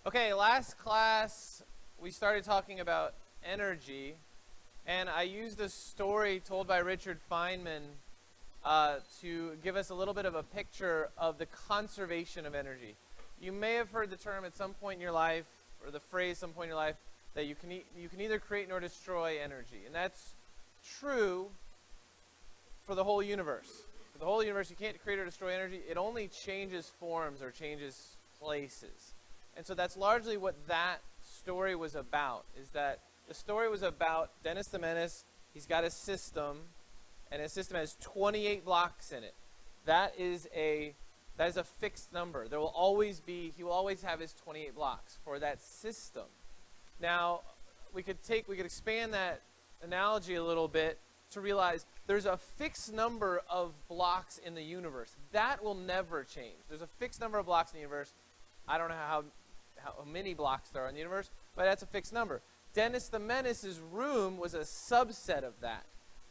Okay, last class we started talking about energy, and I used a story told by Richard Feynman to give us a little bit of a picture of the conservation of energy. You may have heard the term at some point in your life, or the phrase some point in your life, that you can either create nor destroy energy, and that's true for the whole universe. For the whole universe, you can't create or destroy energy. It only changes forms or changes places. And so that's largely what that story was about, is that the story was about Dennis the Menace. He's got a system, and his system has 28 blocks in it. That is a fixed number. He will always have his 28 blocks for that system. Now, we could expand that analogy a little bit to realize there's a fixed number of blocks in the universe. That will never change. There's a fixed number of blocks in the universe. I don't know how many blocks there are in the universe, but that's a fixed number. Dennis the Menace's room was a subset of that.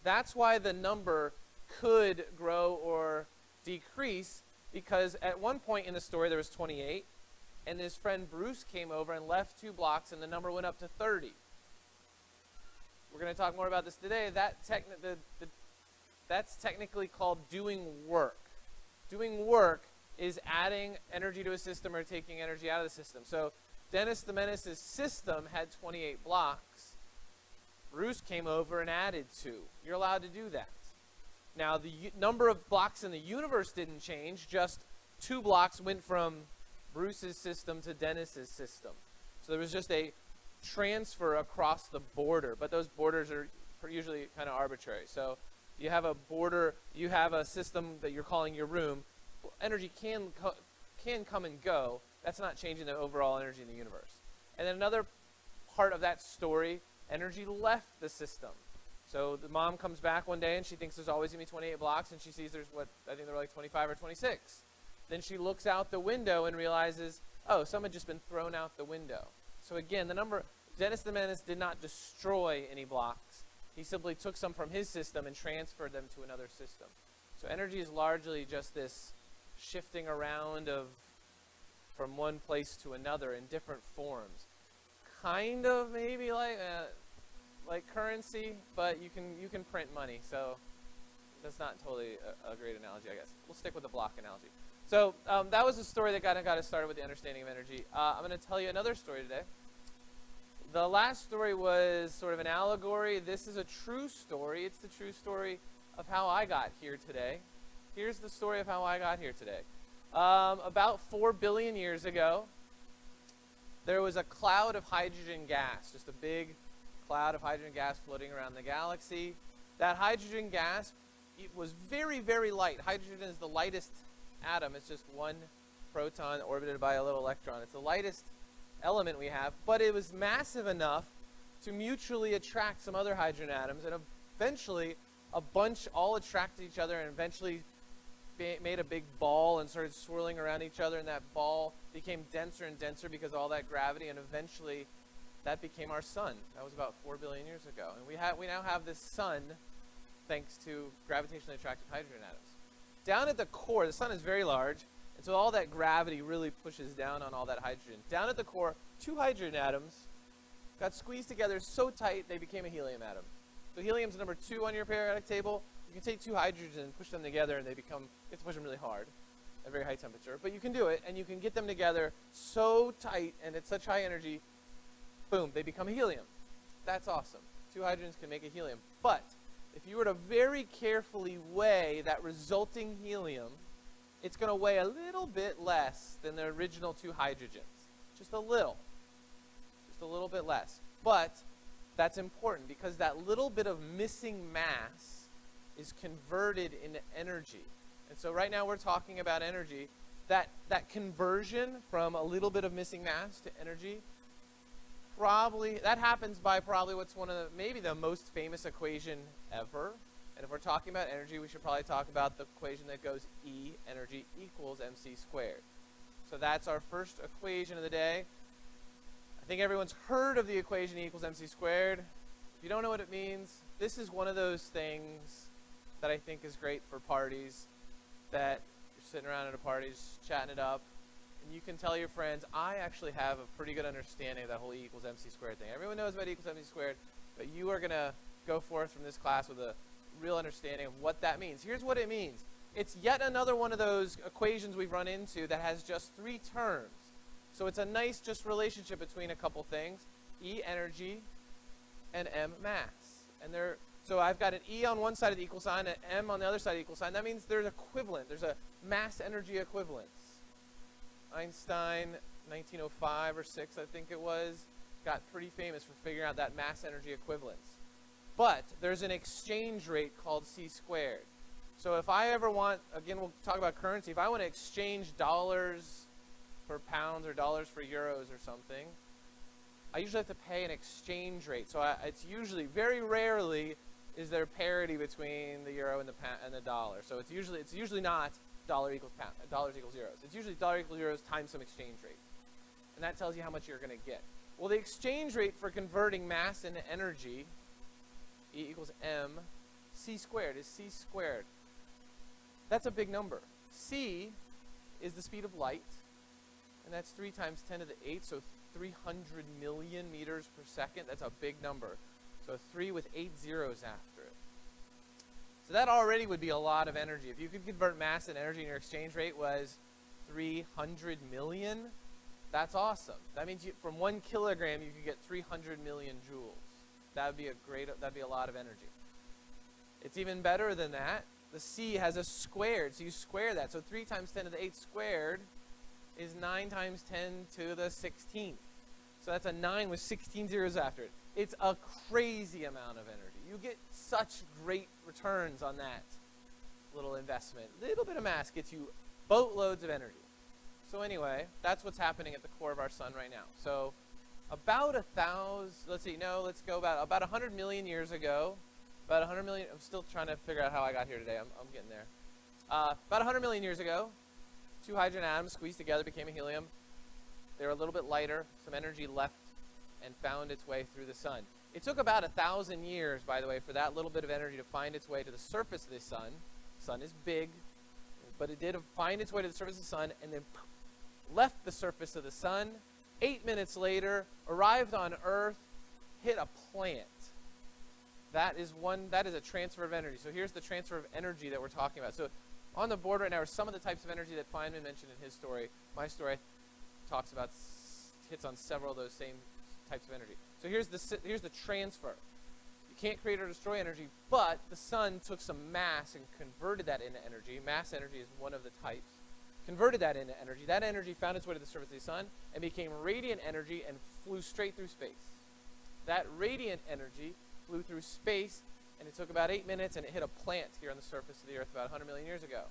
That's why the number could grow or decrease, because at one point in the story there was 28, and his friend Bruce came over and left 2 blocks, and the number went up to 30. We're going to talk more about this today. That's technically called doing work. Doing work is adding energy to a system or taking energy out of the system. So Dennis the Menace's system had 28 blocks. Bruce came over and added 2. You're allowed to do that. Now, the number of blocks in the universe didn't change. Just 2 blocks went from Bruce's system to Dennis's system. So there was just a transfer across the border, but those borders are usually kind of arbitrary. So you have a border, you have a system that you're calling your room. Energy can come and go. That's not changing the overall energy in the universe. And then another part of that story, energy left the system. So the mom comes back one day and she thinks there's always going to be 28 blocks, and she sees there were like 25 or 26. Then she looks out the window and realizes, oh, some had just been thrown out the window. So again, Dennis the Menace did not destroy any blocks. He simply took some from his system and transferred them to another system. So energy is largely just this shifting around from one place to another in different forms. Kind of maybe like currency, but you can print money, so that's not totally a great analogy, I guess. We'll stick with the block analogy. So that was the story that got us started with the understanding of energy. I'm going to tell you another story today. The last story was sort of an allegory. This is a true story. It's the true story of how I got here today. Here's the story of how I got here today. About 4 billion years ago, there was a cloud of hydrogen gas, just a big cloud of hydrogen gas floating around the galaxy. That hydrogen gas, it was very, very light. Hydrogen is the lightest atom. It's just one proton orbited by a little electron. It's the lightest element we have, but it was massive enough to mutually attract some other hydrogen atoms, and eventually a bunch all attracted each other and eventually made a big ball and started swirling around each other, and that ball became denser and denser because of all that gravity, and eventually that became our sun. That was about 4 billion years ago, and we now have this sun thanks to gravitationally attracted hydrogen atoms. Down at the core, the sun is very large, and so all that gravity really pushes down on all that hydrogen. Down at the core, 2 hydrogen atoms got squeezed together so tight they became a helium atom. So helium's number 2 on your periodic table. You can take 2 hydrogens and push them together, and you have to push them really hard at a very high temperature. But you can do it, and you can get them together so tight and at such high energy, boom, they become a helium. That's awesome. 2 hydrogens can make a helium. But if you were to very carefully weigh that resulting helium, it's going to weigh a little bit less than the original 2 hydrogens. Just a little bit less. But that's important because that little bit of missing mass is converted into energy. And so right now we're talking about energy. That conversion from a little bit of missing mass to energy, that happens by probably what's maybe the most famous equation ever. And if we're talking about energy, we should probably talk about the equation that goes E, energy equals mc squared. So that's our first equation of the day. I think everyone's heard of the equation E equals mc squared. If you don't know what it means, this is one of those things that I think is great for parties, that you're sitting around at a party, just chatting it up, and you can tell your friends, I actually have a pretty good understanding of that whole E equals mc squared thing. Everyone knows about E equals mc squared, but you are going to go forth from this class with a real understanding of what that means. Here's what it means. It's yet another one of those equations we've run into that has just 3 terms. So it's a nice just relationship between a couple things, E energy and M mass. And so I've got an E on one side of the equal sign and M on the other side of the equal sign. That means they're equivalent. There's a mass energy equivalence. Einstein, 1905 or 6, I think it was, got pretty famous for figuring out that mass energy equivalence. But there's an exchange rate called c squared. So if I ever want, again, we'll talk about currency. If I want to exchange dollars for pounds or dollars for euros or something, I usually have to pay an exchange rate. So it's usually, very rarely, is there parity between the euro and the dollar. So it's usually not dollars equals euros. It's usually dollar equals euros times some exchange rate. And that tells you how much you're going to get. Well, the exchange rate for converting mass into energy, E equals m, c squared is c squared. That's a big number. C is the speed of light, and that's 3 times 10 to the 8, so 300 million meters per second. That's a big number. So 3 with 8 zeros after it. So that already would be a lot of energy. If you could convert mass and energy and your exchange rate was 300 million, that's awesome. That means from 1 kilogram you could get 300 million joules. That'd be a lot of energy. It's even better than that. The C has a squared, so you square that. So 3 times 10 to the 8 squared is 9 times 10 to the 16th. So that's a 9 with 16 zeros after it. It's a crazy amount of energy. You get such great returns on that little investment. A little bit of mass gets you boatloads of energy. So anyway, that's what's happening at the core of our sun right now. So about 1,000, let's go about 100 million years ago. About 100 million, I'm still trying to figure out how I got here today. I'm getting there. About 100 million years ago, 2 hydrogen atoms squeezed together, became a helium. They were a little bit lighter. Some energy left and found its way through the sun. It took about 1,000 years, by the way, for that little bit of energy to find its way to the surface of the sun. The sun is big, but it did find its way to the surface of the sun and then left the surface of the sun. 8 minutes later, arrived on Earth, hit a plant. That is a transfer of energy. So here's the transfer of energy that we're talking about. So on the board right now are some of the types of energy that Feynman mentioned in his story. My story hits on several of those same types of energy. So here's the transfer. You can't create or destroy energy, but the sun took some mass and converted that into energy. Mass energy is one of the types. Converted that into energy. That energy found its way to the surface of the sun and became radiant energy and flew straight through space. That radiant energy flew through space, and it took about 8 minutes, and it hit a plant here on the surface of the Earth about 100 million years ago.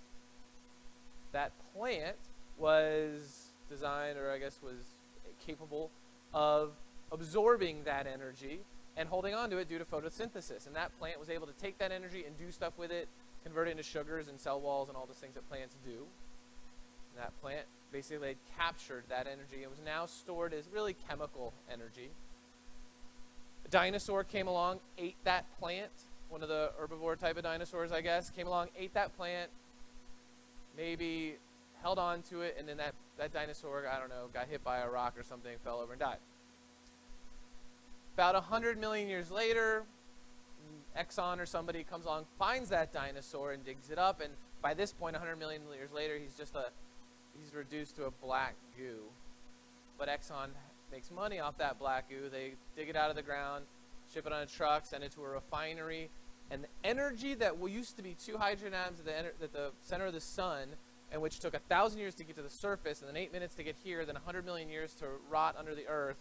That plant was designed, or I guess was capable of absorbing that energy and holding on to it due to photosynthesis. And that plant was able to take that energy and do stuff with it, convert it into sugars and cell walls and all those things that plants do. And that plant basically had captured that energy and was now stored as really chemical energy. A dinosaur came along, ate that plant, one of the herbivore type of dinosaurs, I guess, came along, ate that plant, maybe held on to it, and then that dinosaur, I don't know, got hit by a rock or something, fell over and died. About 100 million years later, Exxon or somebody comes along, finds that dinosaur and digs it up, and by this point, 100 million years later, he's reduced to a black goo. But Exxon makes money off that black goo. They dig it out of the ground, ship it on a truck, send it to a refinery, and the energy that used to be 2 hydrogen atoms at the center of the sun, and which took 1,000 years to get to the surface, and then 8 minutes to get here, then 100 million years to rot under the Earth,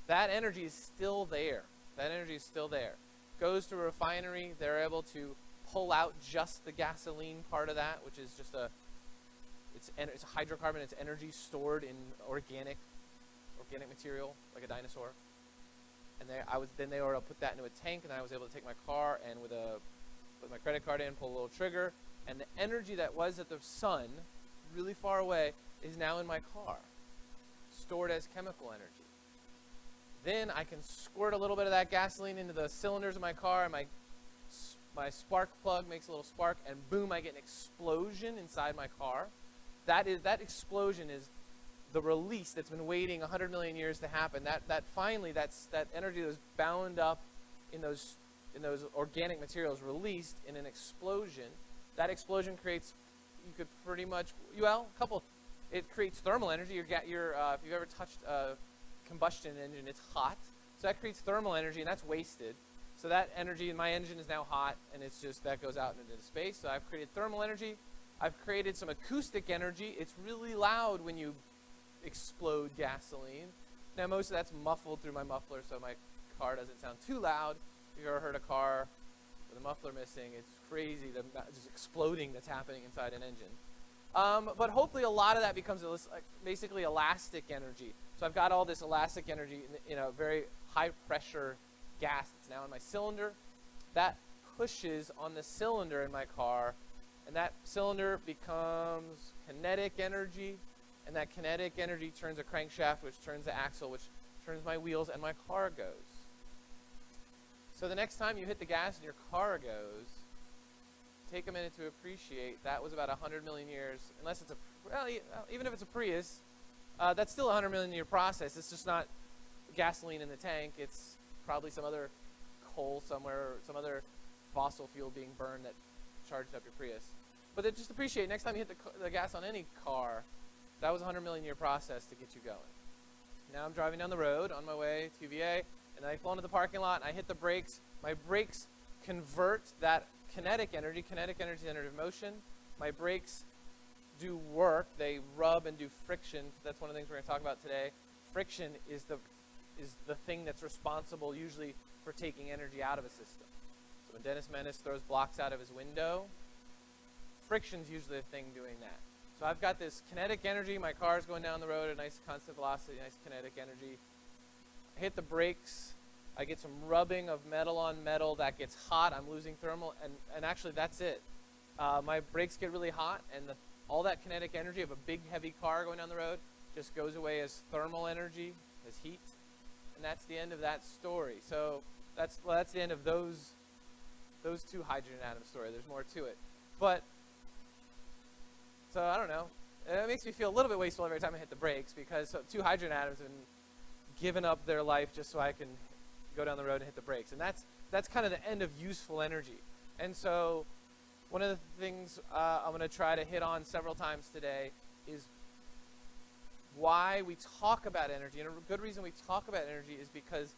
that energy is still there. That energy is still there. Goes to a refinery. They're able to pull out just the gasoline part of that, which is just it's a hydrocarbon. It's energy stored in organic material, like a dinosaur. And then they were able to put that into a tank, and I was able to take my car and with my credit card in, pull a little trigger, and the energy that was at the sun, really far away, is now in my car, stored as chemical energy. Then I can squirt a little bit of that gasoline into the cylinders of my car, and my spark plug makes a little spark, and boom, I get an explosion inside my car. That explosion is the release that's been waiting 100 million years to happen, that finally that energy that was bound up in those organic materials released in an explosion. That explosion creates, you could pretty much, well, it creates thermal energy. If you've ever touched a combustion engine, it's hot. So that creates thermal energy, and that's wasted. So that energy in my engine is now hot, and it's just, that goes out into space. So I've created thermal energy. I've created some acoustic energy. It's really loud when you explode gasoline. Now, most of that's muffled through my muffler, so my car doesn't sound too loud. If you've ever heard a car with a muffler missing, it's crazy, the just exploding that's happening inside an engine. But hopefully a lot of that becomes basically elastic energy. So I've got all this elastic energy in a very high pressure gas that's now in my cylinder. That pushes on the cylinder in my car, and that cylinder becomes kinetic energy, and that kinetic energy turns a crankshaft, which turns the axle, which turns my wheels, and my car goes. So the next time you hit the gas and your car goes, take a minute to appreciate that was about 100 million years, unless it's even if it's a Prius, that's still a 100 million year process. It's just not gasoline in the tank. It's probably some other coal somewhere, or some other fossil fuel being burned that charged up your Prius. But just appreciate, next time you hit the gas on any car, that was a 100 million year process to get you going. Now I'm driving down the road on my way to UVA, and I pull into the parking lot, and I hit the brakes. My brakes convert that kinetic energy is energy of motion. My brakes do work. They rub and do friction. That's one of the things we're going to talk about today. Friction is the thing that's responsible usually for taking energy out of a system. So when Dennis Menace throws blocks out of his window, friction's usually the thing doing that. So I've got this kinetic energy. My car's going down the road at a nice constant velocity, nice kinetic energy. I hit the brakes. I get some rubbing of metal on metal. That gets hot. I'm losing thermal. And actually, that's it. My brakes get really hot, and all that kinetic energy of a big, heavy car going down the road just goes away as thermal energy, as heat. And that's the end of that story. So that's the end of those two hydrogen atom story. There's more to it. But, so I don't know. It makes me feel a little bit wasteful every time I hit the brakes, because two hydrogen atoms have been given up their life just so I can go down the road and hit the brakes. And that's kind of the end of useful energy. And so one of the things I'm going to try to hit on several times today is why we talk about energy. And a good reason we talk about energy is because,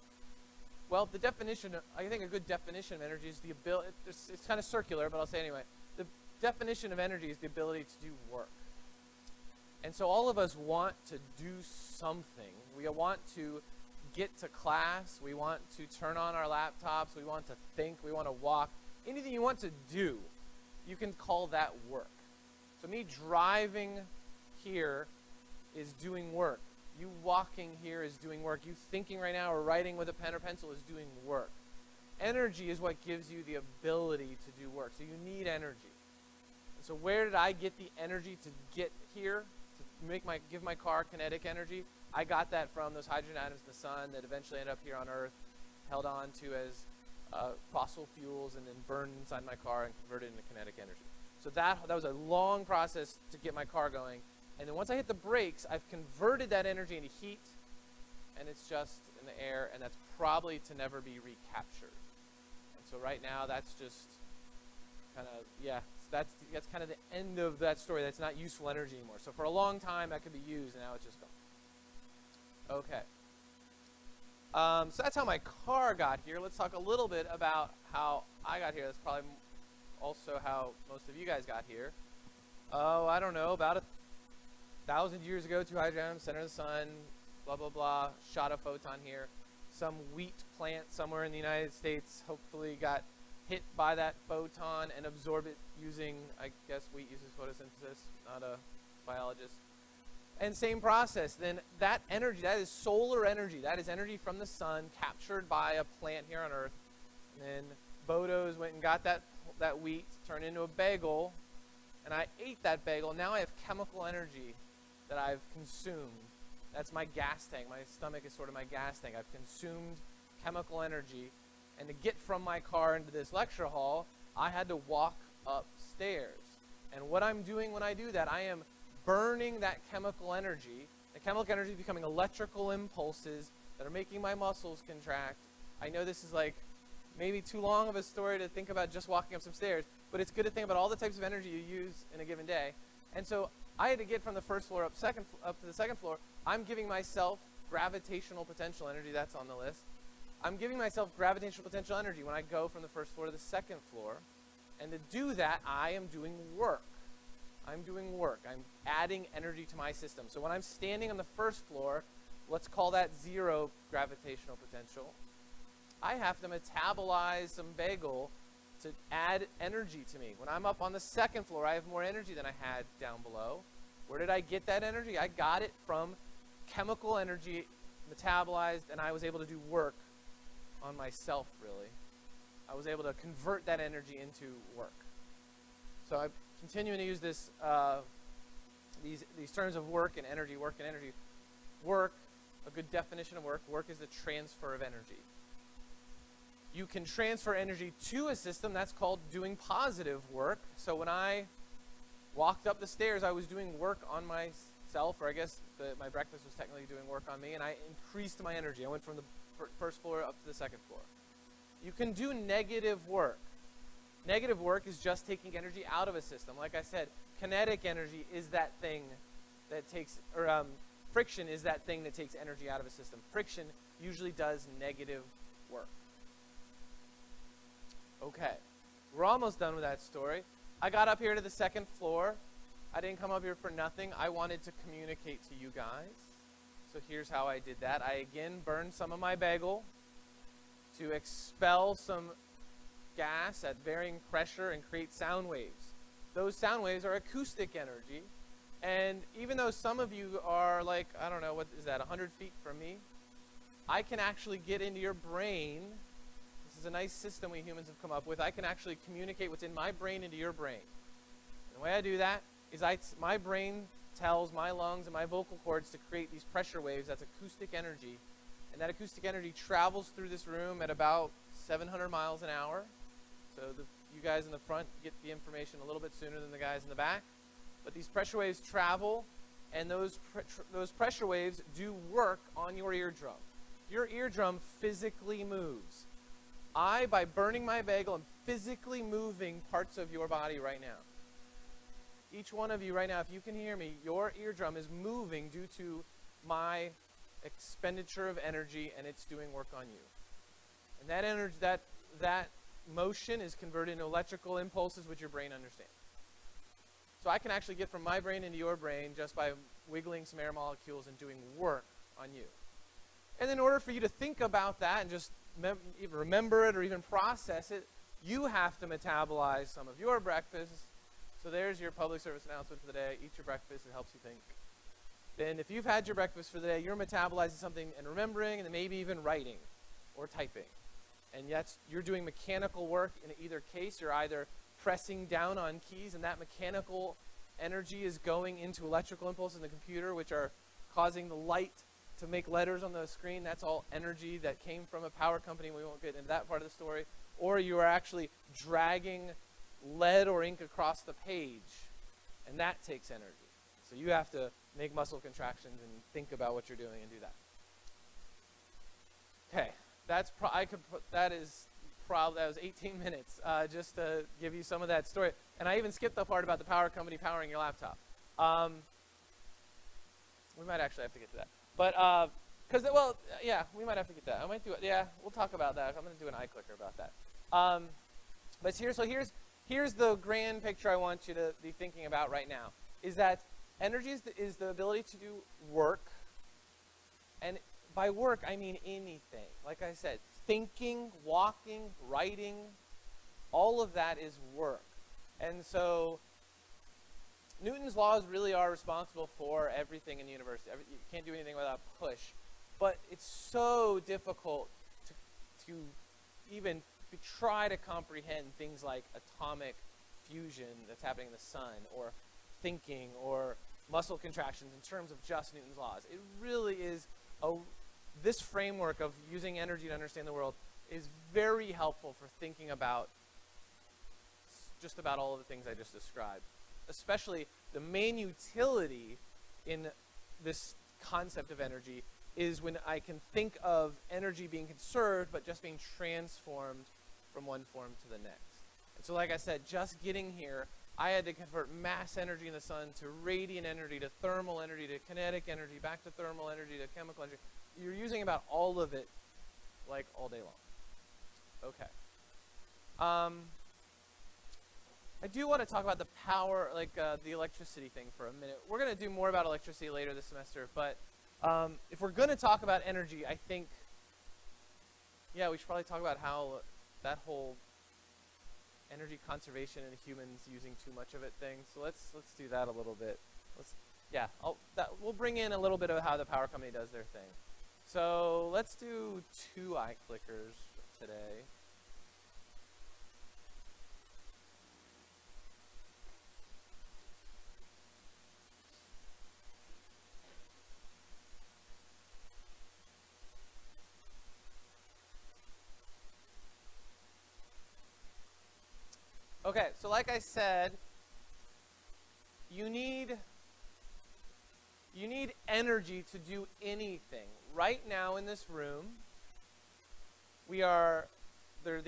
well, I think a good definition of energy is the ability, it's kind of circular, but I'll say anyway. The definition of energy is the ability to do work. And so all of us want to do something. We want to get to class. We want to turn on our laptops. We want to think. We want to walk. Anything you want to do, you can call that work. So me driving here is doing work. You walking here is doing work. You thinking right now or writing with a pen or pencil is doing work. Energy is what gives you the ability to do work. So you need energy. So where did I get the energy to get here, to give my car kinetic energy? I got that from those hydrogen atoms in the sun that eventually end up here on Earth, held on to as fossil fuels, and then burned inside my car and converted into kinetic energy. So that was a long process to get my car going. And then once I hit the brakes, I've converted that energy into heat, and it's just in the air, and that's probably to never be recaptured. And so right now, that's just kind of, that's kind of the end of that story. That's not useful energy anymore. So for a long time, that could be used, and now it's just gone. Okay. So that's how my car got here. Let's talk a little bit about how I got here. That's probably also how most of you guys got here. Oh, I don't know, about 1,000 years ago, two hydrogen atoms, center of the sun, blah, blah, blah, shot a photon here. Some wheat plant somewhere in the United States hopefully got hit by that photon and absorb it using, I guess wheat uses photosynthesis, not a biologist. And same process. Then that energy, that is solar energy. That is energy from the sun captured by a plant here on Earth. And then Bodos went and got that wheat, turned into a bagel, and I ate that bagel. Now I have chemical energy that I've consumed. That's my gas tank. My stomach is sort of my gas tank. I've consumed chemical energy. And to get from my car into this lecture hall, I had to walk upstairs. And what I'm doing when I do that, I am burning that chemical energy. The chemical energy is becoming electrical impulses that are making my muscles contract. I know this is like maybe too long of a story to think about just walking up some stairs, but it's good to think about all the types of energy you use in a given day. And so I had to get from the first floor up to the second floor. I'm giving myself gravitational potential energy. That's on the list. I'm giving myself gravitational potential energy when I go from the first floor to the second floor. And to do that, I am doing work. I'm doing work. I'm adding energy to my system. So when I'm standing on the first floor, let's call that 0 gravitational potential. I have to metabolize some bagel to add energy to me. When I'm up on the second floor, I have more energy than I had down below. Where did I get that energy? I got it from chemical energy metabolized, and I was able to do work on myself, really. I was able to convert that energy into work. So I'm continuing to use this, these terms of work and energy, work and energy. Work, a good definition of work, work is the transfer of energy. You can transfer energy to a system. That's called doing positive work. So when I walked up the stairs, I was doing work on myself, or I guess my breakfast was technically doing work on me, and I increased my energy. I went from the first floor up to the second floor. You can do negative work. Negative work is just taking energy out of a system. Like I said, kinetic energy is that thing that takes, or friction is that thing that takes energy out of a system. Friction usually does negative work. Okay, we're almost done with that story. I got up here to the second floor. I didn't come up here for nothing. I wanted to communicate to you guys. So here's how I did that. I again burned some of my bagel to expel some gas at varying pressure and create sound waves. Those sound waves are acoustic energy. And even though some of you are like, I don't know, what is that, 100 feet from me? I can actually get into your brain. This is a nice system we humans have come up with. I can actually communicate what's in my brain into your brain. And the way I do that is my brain tells my lungs and my vocal cords to create these pressure waves. That's acoustic energy. And that acoustic energy travels through this room at about 700 miles an hour. So you guys in the front get the information a little bit sooner than the guys in the back. But these pressure waves travel, and those pressure waves do work on your eardrum. Your eardrum physically moves. By burning my bagel, am physically moving parts of your body right now. Each one of you right now, if you can hear me, your eardrum is moving due to my expenditure of energy, and it's doing work on you. And that energy, that motion is converted into electrical impulses which your brain understands. So I can actually get from my brain into your brain just by wiggling some air molecules and doing work on you. And in order for you to think about that and just even remember it or even process it, you have to metabolize some of your breakfast. So there's your public service announcement for the day. Eat your breakfast. It helps you think. Then if you've had your breakfast for the day, you're metabolizing something and remembering, and then maybe even writing or typing. And yet you're doing mechanical work. In either case, you're either pressing down on keys, and that mechanical energy is going into electrical impulses in the computer, which are causing the light to make letters on the screen. That's all energy that came from a power company. We won't get into that part of the story. Or you are actually dragging lead or ink across the page, and that takes energy. So you have to make muscle contractions and think about what you're doing and do that. Okay, that was 18 minutes just to give you some of that story. And I even skipped the part about the power company powering your laptop. We might actually have to get to that. But, we might have to get that. I might do it. Yeah, we'll talk about that. I'm going to do an iClicker about that. But here's the grand picture I want you to be thinking about right now, is that energy is the ability to do work. And by work, I mean anything. Like I said, thinking, walking, writing, all of that is work. And so Newton's laws really are responsible for everything in the universe. You can't do anything without push. But it's so difficult to even try to comprehend things like atomic fusion that's happening in the sun, or thinking, or muscle contractions in terms of just Newton's laws. It really is this framework of using energy to understand the world is very helpful for thinking about just about all of the things I just described. Especially the main utility in this concept of energy is when I can think of energy being conserved but just being transformed from one form to the next. And so like I said, just getting here, I had to convert mass energy in the sun to radiant energy, to thermal energy, to kinetic energy, back to thermal energy, to chemical energy. You're using about all of it, like, all day long. Okay. I do want to talk about the power, like the electricity thing for a minute. We're going to do more about electricity later this semester, but if we're going to talk about energy, I think, yeah, we should probably talk about how that whole energy conservation and humans using too much of it thing. So let's do that a little bit. We'll bring in a little bit of how the power company does their thing. So let's do 2 iClickers today. Okay, so like I said, you need energy to do anything. Right now in this room, the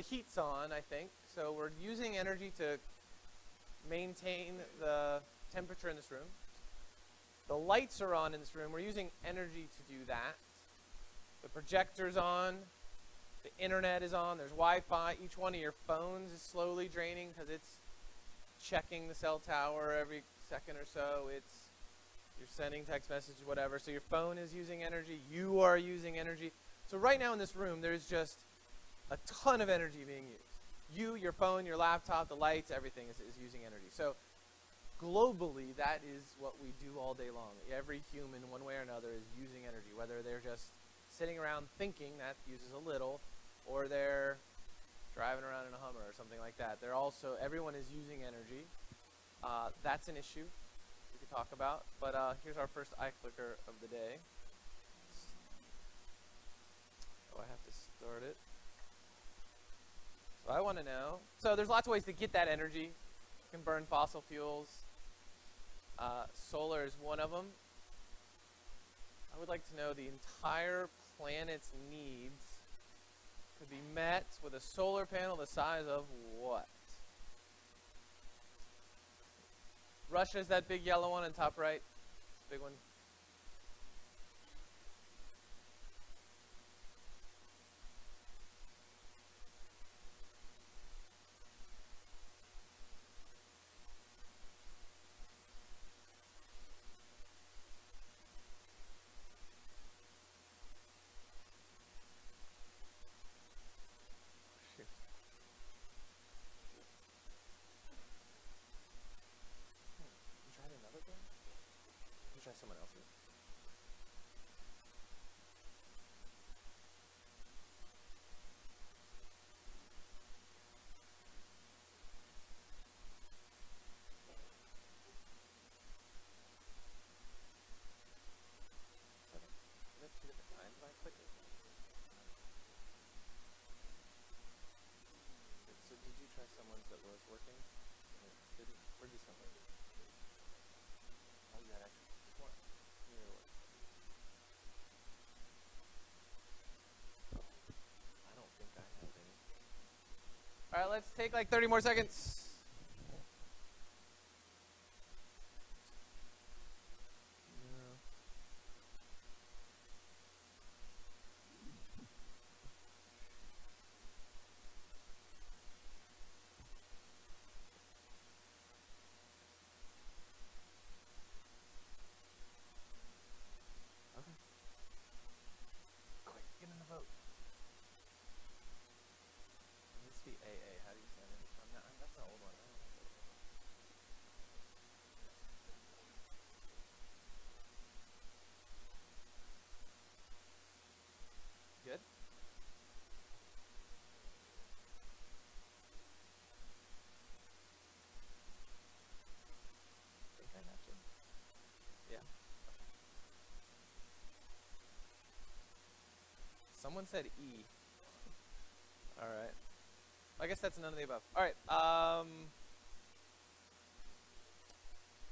heat's on, I think, so we're using energy to maintain the temperature in this room. The lights are on in this room. We're using energy to do that. The projector's on. The internet is on. There's Wi-Fi. Each one of your phones is slowly draining because it's checking the cell tower every second or so. You're sending text messages, whatever. So your phone is using energy. You are using energy. So right now in this room, there's just a ton of energy being used. You, your phone, your laptop, the lights, everything is using energy. So globally, that is what we do all day long. Every human, one way or another, is using energy, whether they're just sitting around thinking, that uses a little, or they're driving around in a Hummer or something like that. Everyone is using energy. That's an issue we could talk about. But here's our first iClicker of the day. Oh, I have to start it. So I want to know. So there's lots of ways to get that energy. You can burn fossil fuels. Solar is one of them. I would like to know the entire planet's needs could be met with a solar panel the size of what? Russia's that big yellow one on top right. Big one. Try someone else's. Is that 2 different times I click it? So did you try someone's that was working? Where'd you send it? Oh, you had actually one. I don't think I have any. All right, let's take like 30 more seconds. Someone said E. All right. I guess that's none of the above. All right.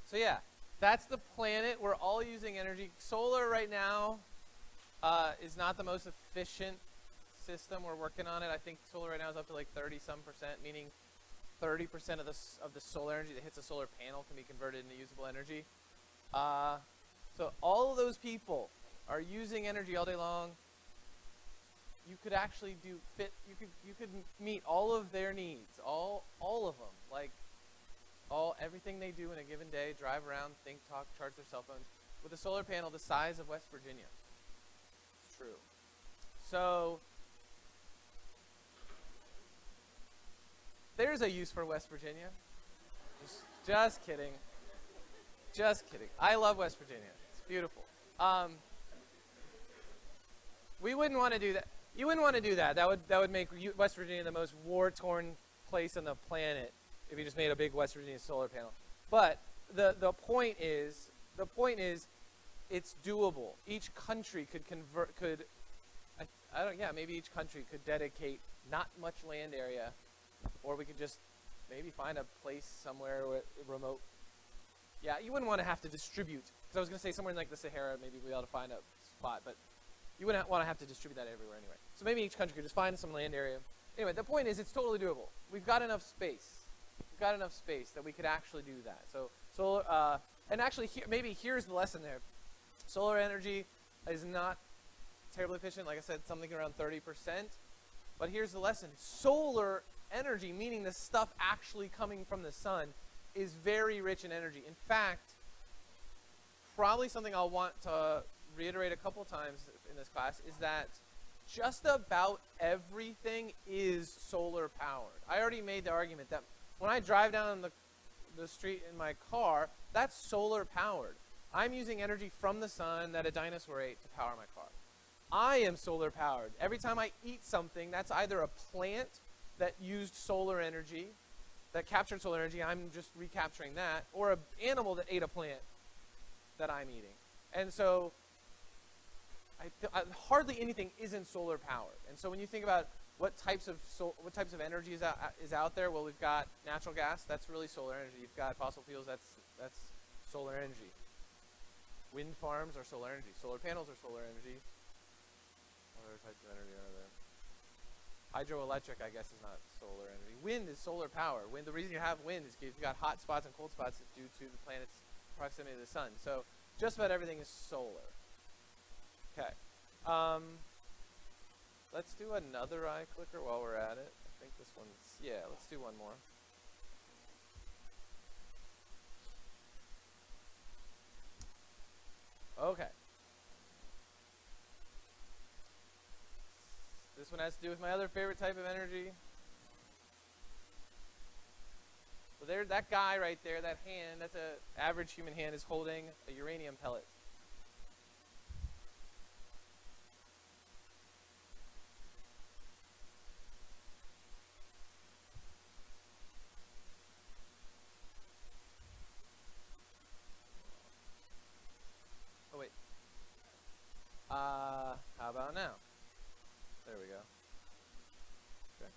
So yeah, That's the planet. We're all using energy. Solar right now is not the most efficient system. We're working on it. I think solar right now is up to like 30-some%, meaning 30% of the solar energy that hits a solar panel can be converted into usable energy. So all of those people are using energy all day long. You could actually you could meet all of their needs, all of them, like everything they do in a given day, drive around, think, talk, charge their cell phones, with a solar panel the size of West Virginia. It's true. So there's a use for West Virginia. Just kidding. Just kidding. I love West Virginia. It's beautiful. We wouldn't want to do that. You wouldn't want to do that. That would make West Virginia the most war-torn place on the planet if you just made a big West Virginia solar panel. But the point is it's doable. Each country maybe each country could dedicate not much land area, or we could just maybe find a place somewhere remote. Yeah, you wouldn't want to have to distribute. Because I was going to say somewhere in like the Sahara, maybe we ought to find a spot, but you wouldn't want to have to distribute that everywhere anyway. So maybe each country could just find some land area. Anyway, the point is it's totally doable. We've got enough space. We've got enough space that we could actually do that. So solar, and actually maybe here's the lesson there. Solar energy is not terribly efficient. Like I said, something around 30%. But here's the lesson. Solar energy, meaning the stuff actually coming from the sun, is very rich in energy. In fact, probably something I'll want to reiterate a couple times in this class is that just about everything is solar powered. I already made the argument that when I drive down the street in my car, that's solar powered. I'm using energy from the sun that a dinosaur ate to power my car. I am solar powered. Every time I eat something, that's either a plant that used solar energy, that captured solar energy, I'm just recapturing that, or an animal that ate a plant that I'm eating. And so hardly anything isn't solar powered. And so when you think about what types of energy is out there, well, we've got natural gas, that's really solar energy. You've got fossil fuels, that's solar energy. Wind farms are solar energy. Solar panels are solar energy. What other types of energy are there? Hydroelectric, I guess, is not solar energy. Wind is solar power. Wind, the reason you have wind is because you've got hot spots and cold spots due to the planet's proximity to the sun. So just about everything is solar. Okay. Let's do another eye clicker while we're at it. I think this one's, yeah, let's do one more. Okay. This one has to do with my other favorite type of energy. So there, that guy right there, that hand, that's an average human hand, is holding a uranium pellet. Oh wait. How about now? There we go. Okay.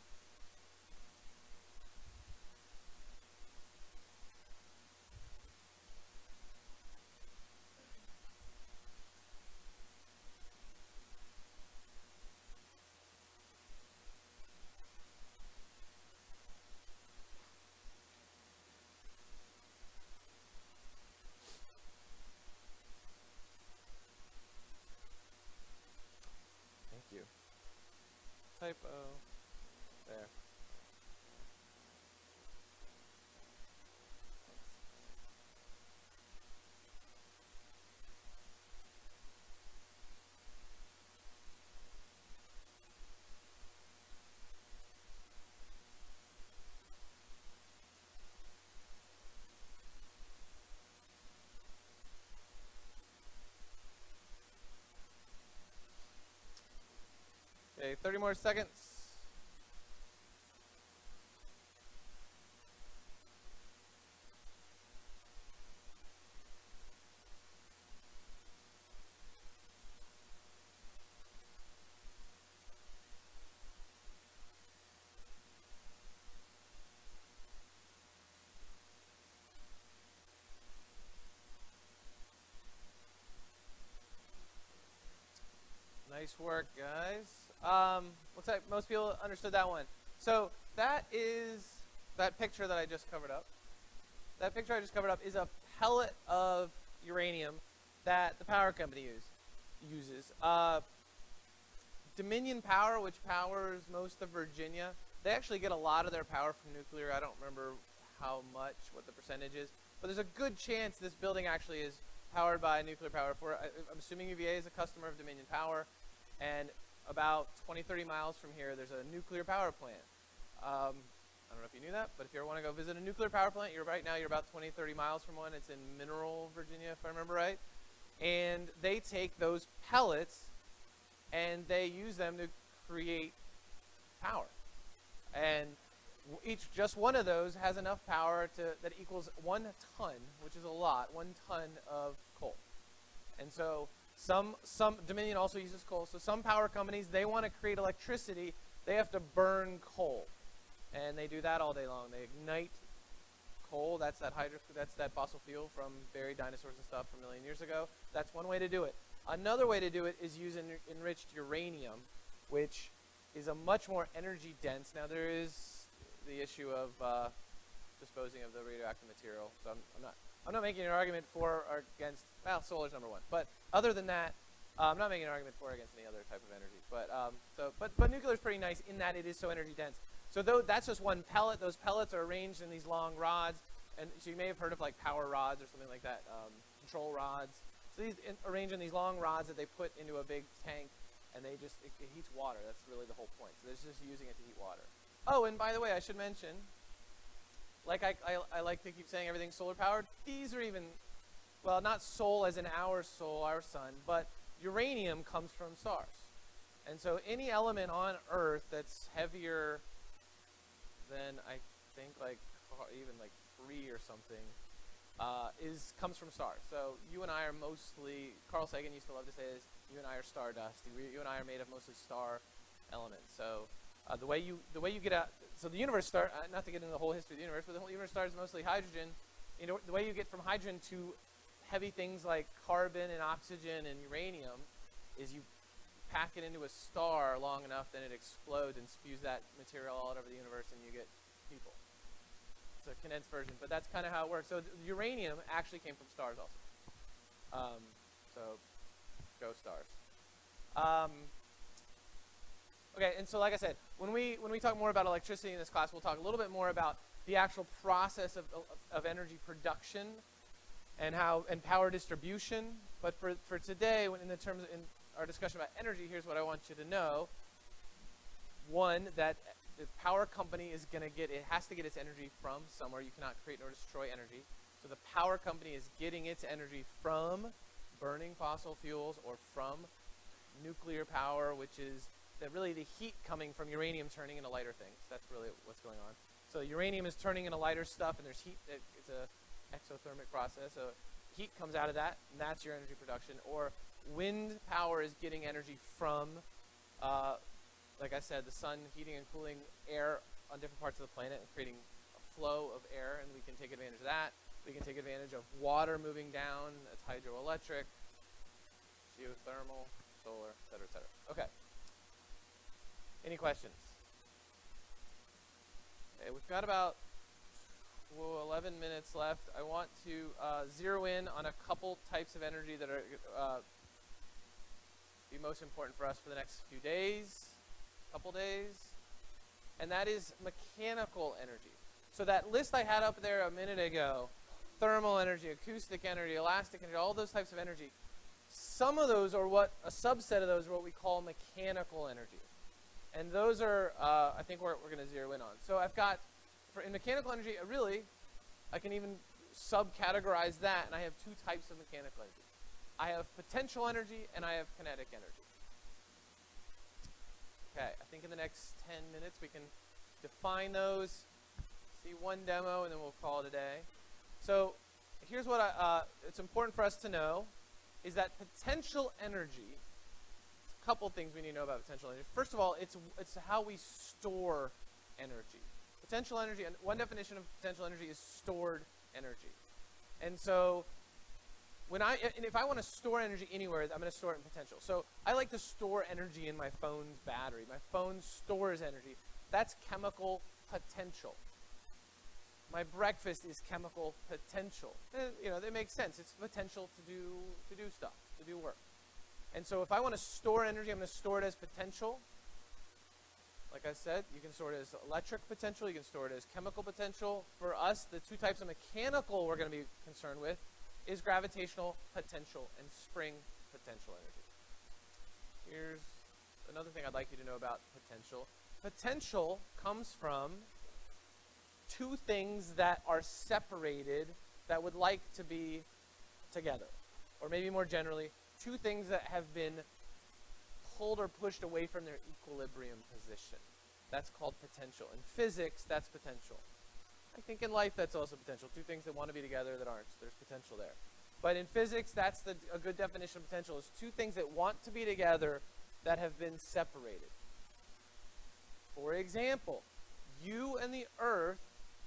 Thank you. Typo. There. Okay, 30 more seconds. Nice work, guys. Looks like most people understood that one. So that is that picture that I just covered up. That picture I just covered up is a pellet of uranium that the power company uses. Dominion Power, which powers most of Virginia, they actually get a lot of their power from nuclear. I don't remember how much, what the percentage is, but there's a good chance this building actually is powered by nuclear power. I'm assuming UVA is a customer of Dominion Power, and about 20, 30 miles from here, there's a nuclear power plant. I don't know if you knew that, but if you ever want to go visit a nuclear power plant, right now you're about 20, 30 miles from one. It's in Mineral, Virginia, if I remember right. And they take those pellets and they use them to create power. And just one of those has enough power that equals 1 ton, which is a lot, 1 ton of coal. And so some Dominion also uses coal. So some power companies, they want to create electricity, they have to burn coal. And they do that all day long. They ignite coal. That's that fossil fuel from buried dinosaurs and stuff from a million years ago. That's one way to do it. Another way to do it is use enriched uranium, which is a much more energy dense. Now there is the issue of disposing of the radioactive material. So I'm not making an argument for or against. Well, solar's number one. But other than that, I'm not making an argument for or against any other type of energy. But nuclear is pretty nice in that it is so energy dense. So that's just one pellet. Those pellets are arranged in these long rods, and so you may have heard of like power rods or something like that, control rods. So these arrange in these long rods that they put into a big tank, and it heats water. That's really the whole point. So they're just using it to heat water. Oh, and by the way, I should mention, like I like to keep saying everything's solar powered. These are even, well, not soul as in our soul, our sun, but uranium comes from stars. And so any element on Earth that's heavier than I think even 3 or something comes from stars. So you and I are mostly, Carl Sagan used to love to say this, you and I are stardust. You and I are made of mostly star elements. So the way you get out, so the universe not to get into the whole history of the universe, but the whole universe starts mostly hydrogen. You know, the way you get from hydrogen to heavy things like carbon and oxygen and uranium is you pack it into a star long enough, then it explodes and spews that material all over the universe, and you get people. It's a condensed version, but that's kind of how it works. So uranium actually came from stars also. So go stars. Okay, and so like I said, when we talk more about electricity in this class, we'll talk a little bit more about the actual process of energy production and power distribution. But for today, in our discussion about energy, here's what I want you to know. One, that the power company has to get its energy from somewhere. You cannot create nor destroy energy. So the power company is getting its energy from burning fossil fuels or from nuclear power, which is really the heat coming from uranium turning into lighter things. That's really what's going on. So uranium is turning into lighter stuff, and there's heat. It's a exothermic process. So heat comes out of that, and that's your energy production. Or wind power is getting energy from, like I said, the sun heating and cooling air on different parts of the planet and creating a flow of air, and we can take advantage of that. We can take advantage of water moving down. That's hydroelectric, geothermal, solar, et cetera, et cetera. Okay. Any questions? Okay, we've got about 11 minutes left. I want to zero in on a couple types of energy that are be most important for us for the next few days, couple days, and that is mechanical energy. So that list I had up there a minute ago, thermal energy, acoustic energy, elastic energy, all those types of energy, some of those are a subset of those are what we call mechanical energy. And those are, I think, we're going to zero in on. So I've got, in mechanical energy, I can even subcategorize that, and I have 2 types of mechanical energy. I have potential energy, and I have kinetic energy. Okay, I think in the next 10 minutes we can define those, see one demo, and then we'll call it a day. So here's what it's important for us to know, is that potential energy, a couple things we need to know about potential energy. First of all, it's how we store energy. Potential energy, and one definition of potential energy is stored energy. And so And if I want to store energy anywhere, I'm going to store it in potential. So I like to store energy in my phone's battery. My phone stores energy. That's chemical potential. My breakfast is chemical potential. That makes sense. It's potential to do stuff, to do work. And so if I want to store energy, I'm going to store it as potential. Like I said, you can store it as electric potential. You can store it as chemical potential. For us, the two types of mechanical we're going to be concerned with is gravitational potential and spring potential energy. Here's another thing I'd like you to know about potential. Potential comes from two things that are separated that would like to be together. Or maybe more generally, two things that have been pulled or pushed away from their equilibrium position. That's called potential. In physics, that's potential. I think in life, that's also potential. Two things that want to be together that aren't. There's potential there. But in physics, that's a good definition of potential, is two things that want to be together that have been separated. For example, you and the Earth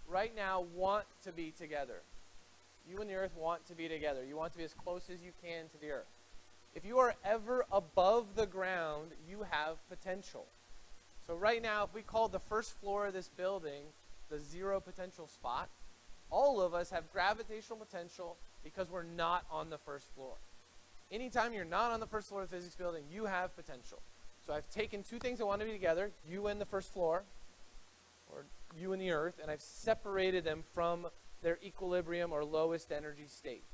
right now want to be together. You and the Earth want to be together. You want to be as close as you can to the Earth. If you are ever above the ground, you have potential. So right now, if we call the first floor of this building the zero potential spot, all of us have gravitational potential because we're not on the first floor. Anytime you're not on the first floor of the physics building, you have potential. So I've taken two things that want to be together, you and the first floor, or you and the Earth, and I've separated them from their equilibrium or lowest energy state.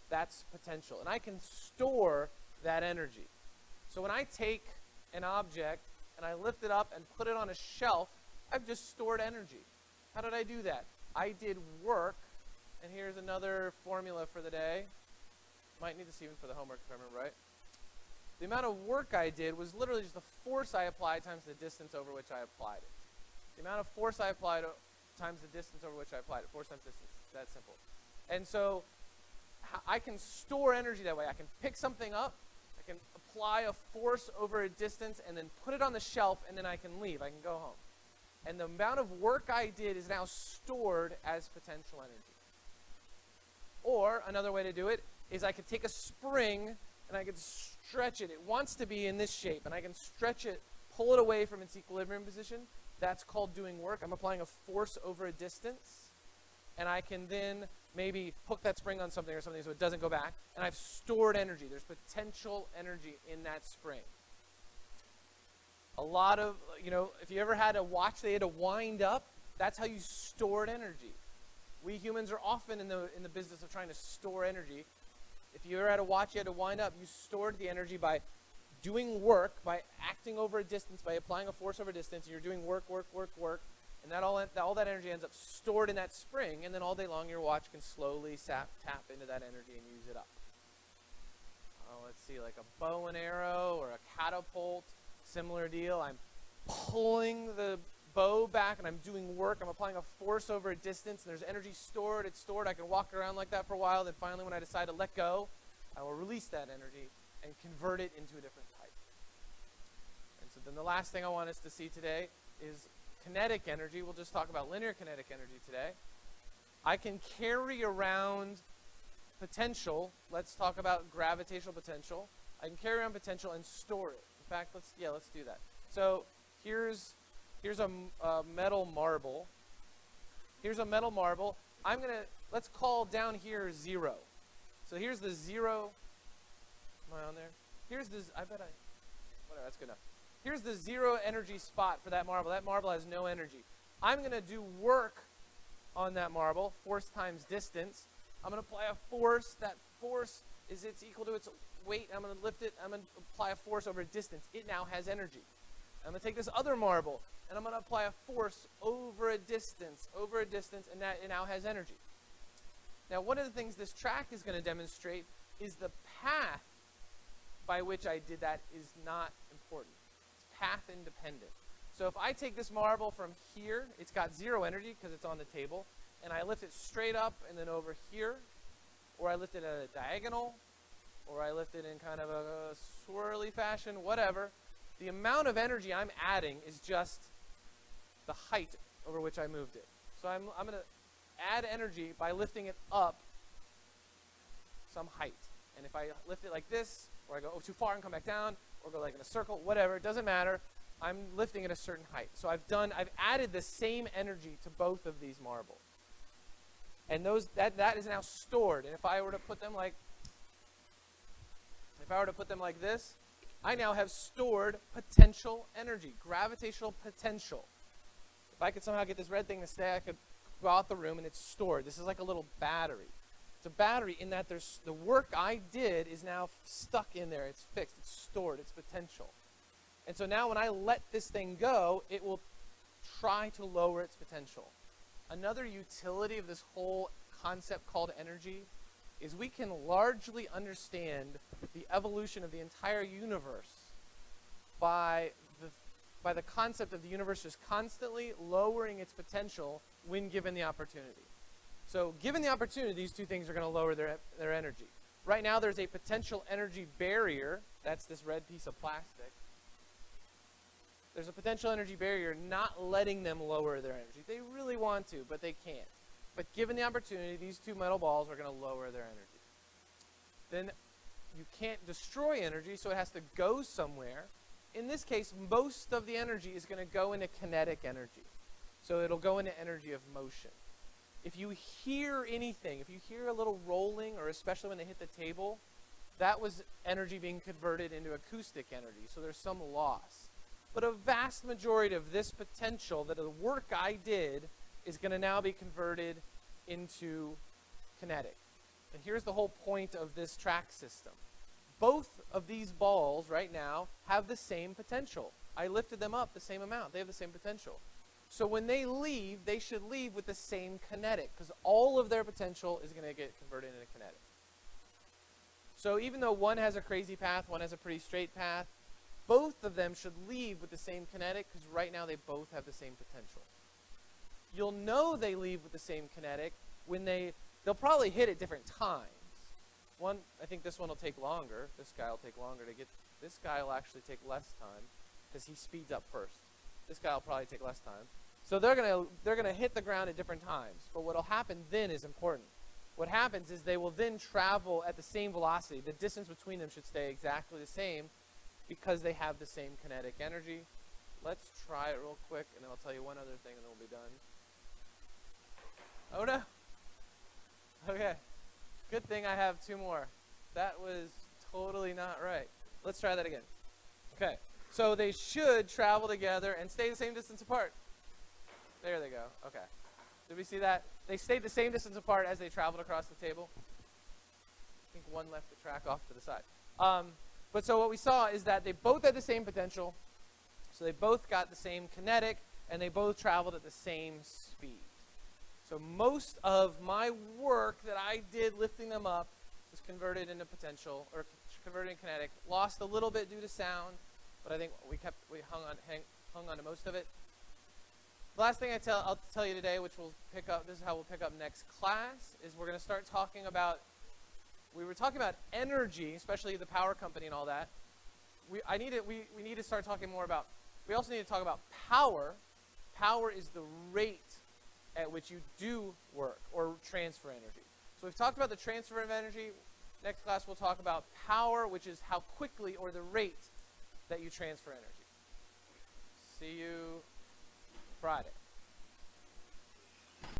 That's potential. And I can store that energy. So when I take an object and I lift it up and put it on a shelf, I've just stored energy. How did I do that? I did work, and here's another formula for the day. Might need this even for the homework if I remember right. The amount of work I did was literally just the force I applied times the distance over which I applied it. The amount of force I applied times the distance over which I applied it. Force times distance. It's that simple. And so I can store energy that way. I can pick something up, I can apply a force over a distance, and then put it on the shelf, and then I can leave. I can go home. And the amount of work I did is now stored as potential energy. Or another way to do it is I could take a spring and I could stretch it. It wants to be in this shape, and I can stretch it, pull it away from its equilibrium position. That's called doing work. I'm applying a force over a distance, and I can then maybe hook that spring on something or something so it doesn't go back, and I've stored energy. There's potential energy in that spring. A lot of, if you ever had a watch they had to wind up, that's how you stored energy. We humans are often in the business of trying to store energy. If you ever had a watch you had to wind up, you stored the energy by doing work, by acting over a distance, by applying a force over distance, and you're doing work, and all that energy ends up stored in that spring, and then all day long your watch can slowly tap into that energy and use it up. Let's see, like a bow and arrow or a catapult, similar deal. I'm pulling the bow back and I'm doing work. I'm applying a force over a distance, and there's energy stored. It's stored. I can walk around like that for a while. Then finally, when I decide to let go, I will release that energy and convert it into a different type. And so then the last thing I want us to see today is kinetic energy. We'll just talk about linear kinetic energy today. I can carry around potential. Let's talk about gravitational potential. I can carry around potential and store it. In fact, let's do that. So here's a metal marble. Here's a metal marble. Let's call down here 0. So here's the 0. Am I on there? Whatever, that's good enough. Here's the 0 energy spot for that marble. That marble has no energy. I'm going to do work on that marble, force times distance. I'm going to apply a force. That force it's equal to its weight. I'm going to lift it. I'm going to apply a force over a distance. It now has energy. I'm going to take this other marble, and I'm going to apply a force over a distance, and that it now has energy. Now, one of the things this track is going to demonstrate is the path by which I did that is not important. It's path independent. So if I take this marble from here, it's got 0 energy because it's on the table, and I lift it straight up and then over here, or I lift it at a diagonal, or I lift it in kind of a swirly fashion, whatever, the amount of energy I'm adding is just the height over which I moved it. So I'm going to add energy by lifting it up some height. And if I lift it like this, or I go too far and come back down, or go like in a circle, whatever, it doesn't matter. I'm lifting at a certain height. So I've added the same energy to both of these marbles. And that is now stored. And if I were to put them like this, I now have stored potential energy, gravitational potential. If I could somehow get this red thing to stay, I could go out the room and it's stored. This is like a little battery. It's a battery in that there's the work I did is now stuck in there. It's fixed. It's stored. It's potential. And so now when I let this thing go, it will try to lower its potential. Another utility of this whole concept called energy is we can largely understand the evolution of the entire universe by the concept of the universe just constantly lowering its potential when given the opportunity. So given the opportunity, these two things are going to lower their energy. Right now there's a potential energy barrier. That's this red piece of plastic. There's a potential energy barrier not letting them lower their energy. They really want to, but they can't. But given the opportunity, these two metal balls are going to lower their energy. Then you can't destroy energy, so it has to go somewhere. In this case, most of the energy is going to go into kinetic energy. So it'll go into energy of motion. If you hear anything, if you hear a little rolling, or especially when they hit the table, that was energy being converted into acoustic energy. So there's some loss. But a vast majority of this potential, that the work I did, is going to now be converted into kinetic. And here's the whole point of this track system. Both of these balls right now have the same potential. I lifted them up the same amount. They have the same potential. So when they leave, they should leave with the same kinetic, because all of their potential is going to get converted into kinetic. So even though one has a crazy path, one has a pretty straight path, both of them should leave with the same kinetic, because right now they both have the same potential. You'll know they leave with the same kinetic when they'll probably hit at different times. One, I think this one will take longer. This guy will take longer to get. This guy will actually take less time because he speeds up first. This guy will probably take less time. So they're gonna hit the ground at different times. But what'll happen then is important. What happens is they will then travel at the same velocity. The distance between them should stay exactly the same because they have the same kinetic energy. Let's try it real quick, and then I'll tell you one other thing, and then we'll be done. Oh no. Okay. Good thing I have two more. That was totally not right. Let's try that again. Okay. So they should travel together and stay the same distance apart. There they go. Okay. Did we see that? They stayed the same distance apart as they traveled across the table. I think one left the track off to the side. But so what we saw is that they both had the same potential. So they both got the same kinetic, and they both traveled at the same speed. So most of my work that I did lifting them up was converted into potential, or converted into kinetic. Lost a little bit due to sound, but I think we hung on to most of it. The last thing I'll tell you today, which we'll pick up, this is how we'll pick up next class, is we're going to start talking about, we were talking about energy, especially the power company and all that. We need to start talking more about, we also need to talk about power. Power is the rate at which you do work or transfer energy. So we've talked about the transfer of energy. Next class we'll talk about power, which is how quickly or the rate that you transfer energy. See you Friday.